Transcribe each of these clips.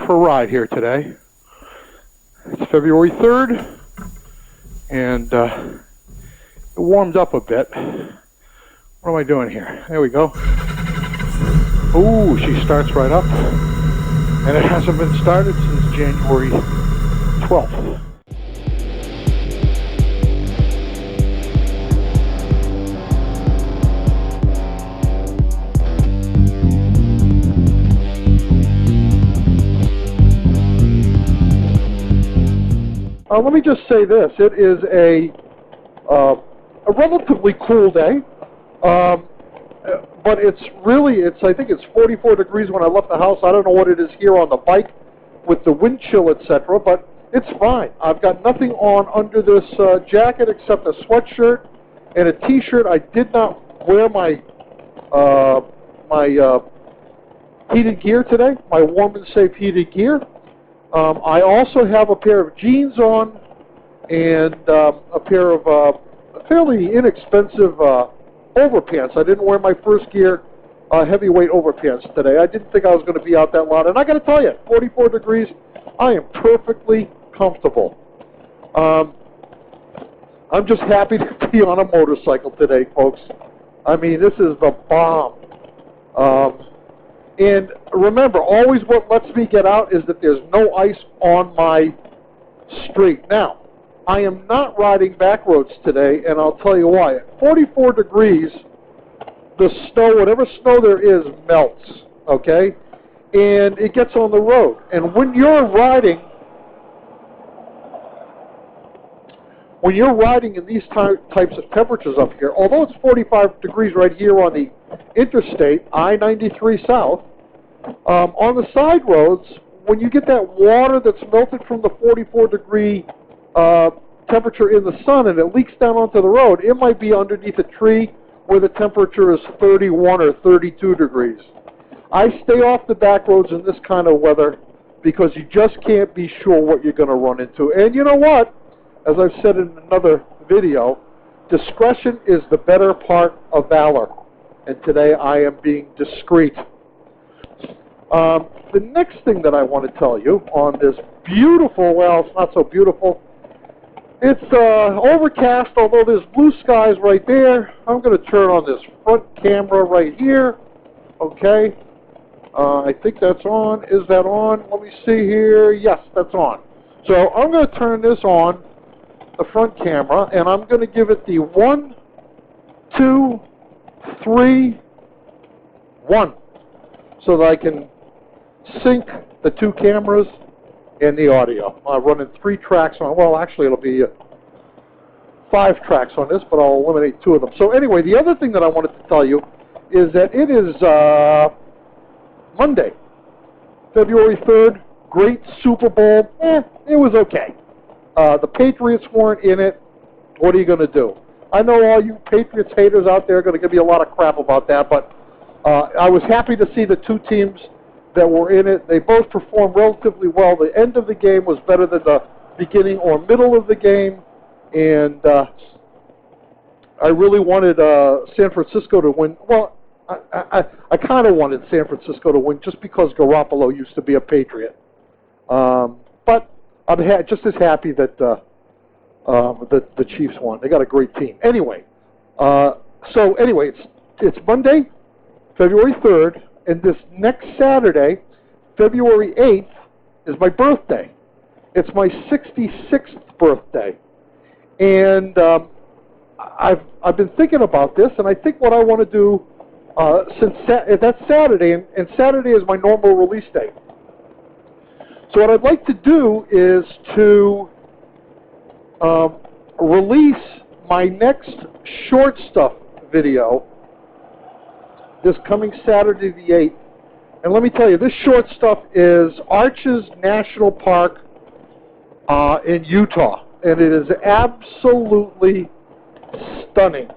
for a ride here today. It's February 3rd, and it warmed up a bit. What am I doing here? There we go. Ooh, she starts right up, and it hasn't been started since January 12th. Let me just say this. It is a relatively cool day, but I think it's 44 degrees when I left the house. I don't know what it is here on the bike with the wind chill, etc., but it's fine. I've got nothing on under this jacket except a sweatshirt and a t-shirt. I did not wear my heated gear today, my warm and safe heated gear. I also have a pair of jeans on and a pair of fairly inexpensive overpants. I didn't wear my first gear heavyweight overpants today. I didn't think I was going to be out that long. And I got to tell you, 44 degrees, I am perfectly comfortable. I'm just happy to be on a motorcycle today, folks. I mean, this is the bomb. And remember, always what lets me get out is that there's no ice on my street. Now, I am not riding back roads today, and I'll tell you why. At 44 degrees, the snow, whatever snow there is, melts, okay? And it gets on the road. And when you're riding in these types of temperatures up here, although it's 45 degrees right here on the interstate, I-93 south, on the side roads, when you get that water that's melted from the 44-degree temperature in the sun and it leaks down onto the road, it might be underneath a tree where the temperature is 31 or 32 degrees. I stay off the back roads in this kind of weather because you just can't be sure what you're going to run into. And you know what? As I've said in another video, discretion is the better part of valor. And today I am being discreet. The next thing that I want to tell you on this beautiful, well, it's not so beautiful, it's overcast, although there's blue skies right there. I'm going to turn on this front camera right here. Okay. I think that's on. Is that on? Let me see here. Yes, that's on. So I'm going to turn this on, the front camera, and I'm going to give it the 1, 2, 3, 1, so that I can sync the two cameras and the audio. I'm running 3 tracks on, well, actually it'll be 5 tracks on this, but I'll eliminate 2 of them. So anyway, the other thing that I wanted to tell you is that it is Monday, February 3rd, great Super Bowl. It was okay. The Patriots weren't in it. What are you going to do? I know all you Patriots haters out there are going to give me a lot of crap about that, but I was happy to see the 2 teams that were in it. They both performed relatively well. The end of the game was better than the beginning or middle of the game, and I really wanted San Francisco to win. Well, I kind of wanted San Francisco to win just because Garoppolo used to be a Patriot. But I'm just as happy that the Chiefs won. They got a great team. Anyway, it's Monday, February 3rd, and this next Saturday, February 8th, is my birthday. It's my 66th birthday. And I've been thinking about this, and I think what I want to do, that's Saturday, and Saturday is my normal release date. So what I'd like to do is to release my next ShortStuff video this coming Saturday the 8th. And let me tell you, this ShortStuff is Arches National Park in Utah. And it is absolutely stunning.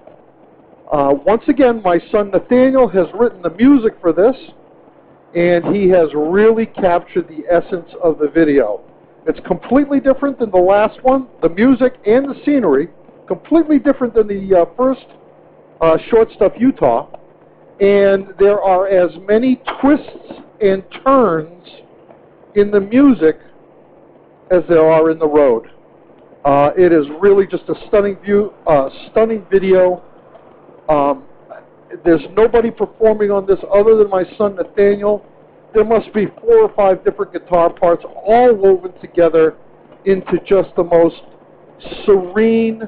Once again, my son Nathaniel has written the music for this, and he has really captured the essence of the video. It's completely different than the last one, the music and the scenery, completely different than the first ShortStuff Utah, and there are as many twists and turns in the music as there are in the road. It is really just a stunning stunning video. There's nobody performing on this other than my son Nathaniel. There must be 4 or 5 different guitar parts all woven together into just the most serene,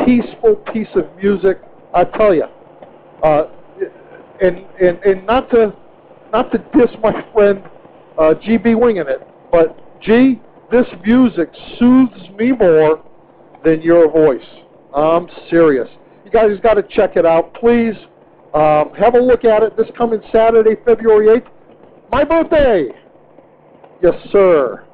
peaceful piece of music. I tell you, and not to diss my friend GB Winging It, but G, this music soothes me more than your voice. I'm serious. You guys got to check it out, please. Have a look at it this coming Saturday, February 8th. My birthday. Yes, sir.